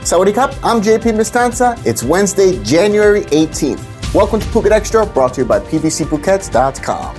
Sawadee Krap, I'm JP Mestanza. It's Wednesday, January 18th. Welcome to Phuket Xtra, brought to you by pvcphuket.com.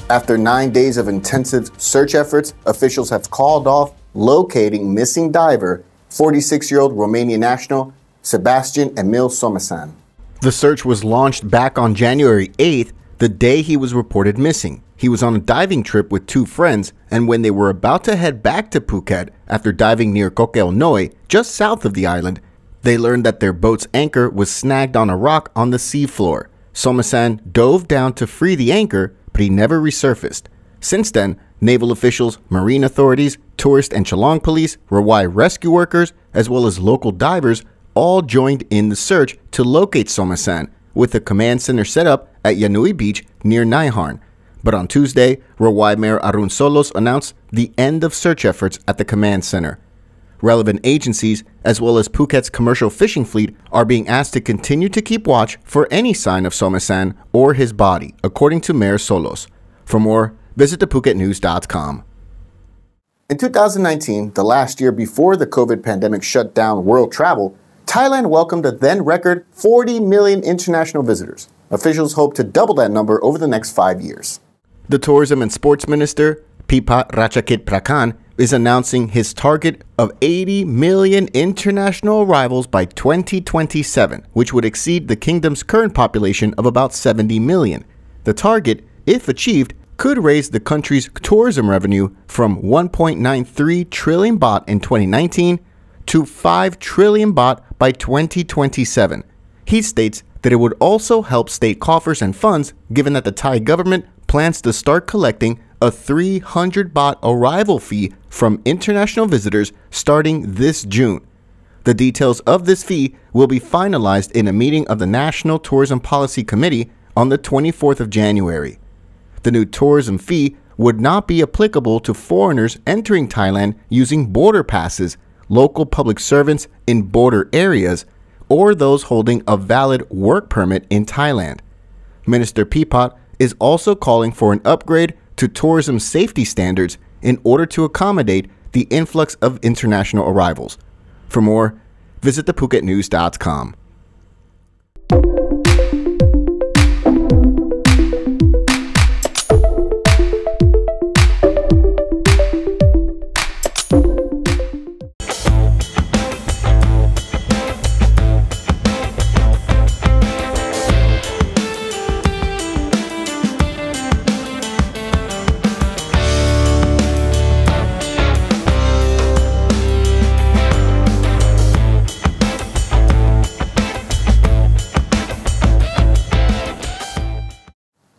After 9 days of intensive search efforts, officials have called off locating missing diver, 46-year-old Romanian national, Sebastian Emil Somesan. The search was launched back on January 8th, the day he was reported missing. He was on a diving trip with two friends, and when they were about to head back to Phuket after diving near Kokeo Noi, just south of the island, they learned that their boat's anchor was snagged on a rock on the seafloor. Somesan dove down to free the anchor, but he never resurfaced. Since then, naval officials, marine authorities, tourist and Chalong police, Rawai rescue workers, as well as local divers all joined in the search to locate Somesan, with a command center set up at Yanui Beach near Naiharn. But on Tuesday, Rawai Mayor Arun Solos announced the end of search efforts at the command center. Relevant agencies, as well as Phuket's commercial fishing fleet, are being asked to continue to keep watch for any sign of Somesan or his body, according to Mayor Solos. For more, visit thephuketnews.com. In 2019, the last year before the COVID pandemic shut down world travel, Thailand welcomed a then-record 40 million international visitors. Officials hope to double that number over the next 5 years. The Tourism and Sports Minister, Pipa Ratchakitprakarn, is announcing his target of 80 million international arrivals by 2027, which would exceed the kingdom's current population of about 70 million. The target, if achieved, could raise the country's tourism revenue from 1.93 trillion baht in 2019 to 5 trillion baht by 2027. He states that it would also help state coffers and funds, given that the Thai government plans to start collecting a 300 baht arrival fee from international visitors starting this June. The details of this fee will be finalized in a meeting of the National Tourism Policy Committee on the 24th of January. The new tourism fee would not be applicable to foreigners entering Thailand using border passes, local public servants in border areas, or those holding a valid work permit in Thailand. Minister Pipat is also calling for an upgrade to tourism safety standards in order to accommodate the influx of international arrivals. For more, visit thephuketnews.com.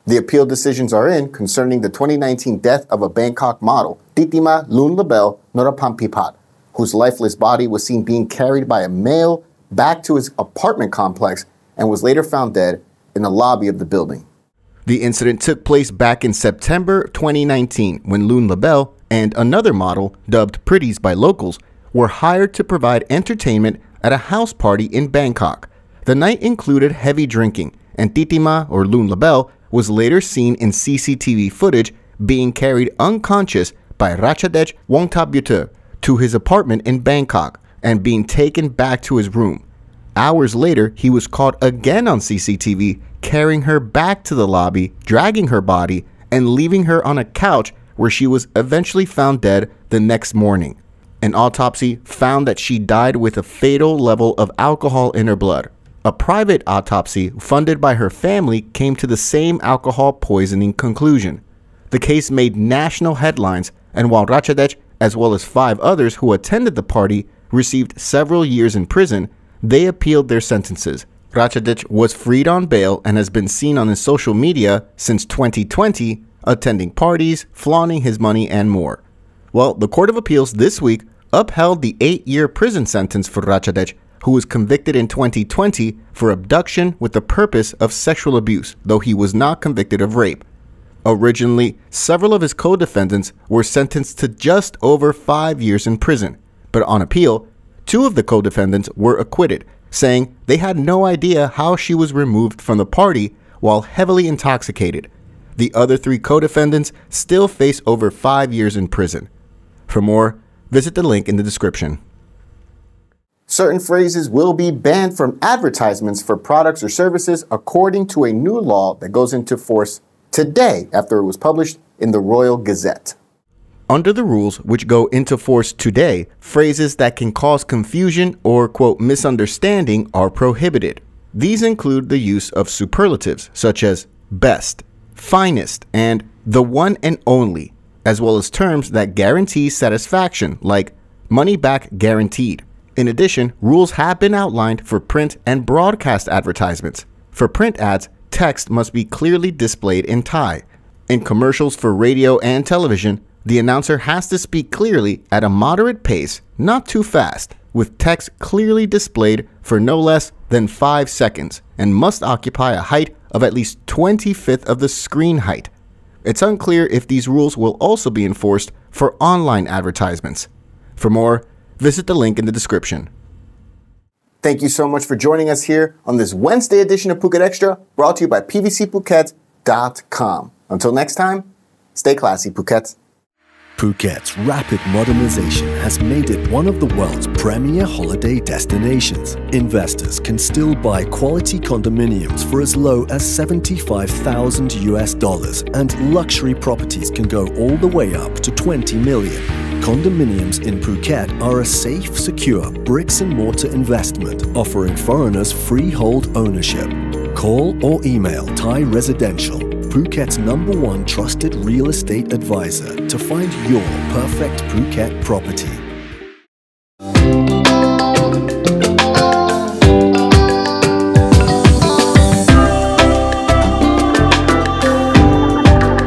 The appeal decisions are in concerning the 2019 death of a Bangkok model, Titima Lunlabel Norapampipat, whose lifeless body was seen being carried by a male back to his apartment complex and was later found dead in the lobby of the building. The incident took place back in September 2019 when Lunlabel and another model, dubbed Pretties by locals, were hired to provide entertainment at a house party in Bangkok. The night included heavy drinking, and Titima, or Lunlabel, was later seen in CCTV footage being carried unconscious by Ratchadej Wongtabuteu to his apartment in Bangkok and being taken back to his room. Hours later, he was caught again on CCTV carrying her back to the lobby, dragging her body, and leaving her on a couch where she was eventually found dead the next morning. An autopsy found that she died with a fatal level of alcohol in her blood. A private autopsy funded by her family came to the same alcohol poisoning conclusion. The case made national headlines, and while Ratchadej, as well as 5 others who attended the party, received several years in prison, they appealed their sentences. Ratchadej was freed on bail and has been seen on his social media since 2020, attending parties, flaunting his money, and more. Well, the Court of Appeals this week upheld the 8-year prison sentence for Ratchadej, who was convicted in 2020 for abduction with the purpose of sexual abuse, though he was not convicted of rape. Originally, several of his co-defendants were sentenced to just over 5 years in prison, but on appeal, 2 of the co-defendants were acquitted, saying they had no idea how she was removed from the party while heavily intoxicated. The other 3 co-defendants still face over 5 years in prison. For more, visit the link in the description. Certain phrases will be banned from advertisements for products or services according to a new law that goes into force today after it was published in the Royal Gazette. Under the rules which go into force today, phrases that can cause confusion or, quote, misunderstanding are prohibited. These include the use of superlatives such as best, finest, and the one and only, as well as terms that guarantee satisfaction like money back guaranteed. In addition, rules have been outlined for print and broadcast advertisements. For print ads, text must be clearly displayed in Thai. In commercials for radio and television, the announcer has to speak clearly at a moderate pace, not too fast, with text clearly displayed for no less than 5 seconds, and must occupy a height of at least 25th of the screen height. It's unclear if these rules will also be enforced for online advertisements. For more, visit the link in the description. Thank you so much for joining us here on this Wednesday edition of Phuket Extra, brought to you by PVCPhuket.com. Until next time, stay classy, Phuket. Phuket's rapid modernization has made it one of the world's premier holiday destinations. Investors can still buy quality condominiums for as low as $75,000 and luxury properties can go all the way up to 20 million. Condominiums in Phuket are a safe, secure bricks-and-mortar investment offering foreigners freehold ownership. Call or email Thai Residential, Phuket's #1 trusted real estate advisor, to find your perfect Phuket property.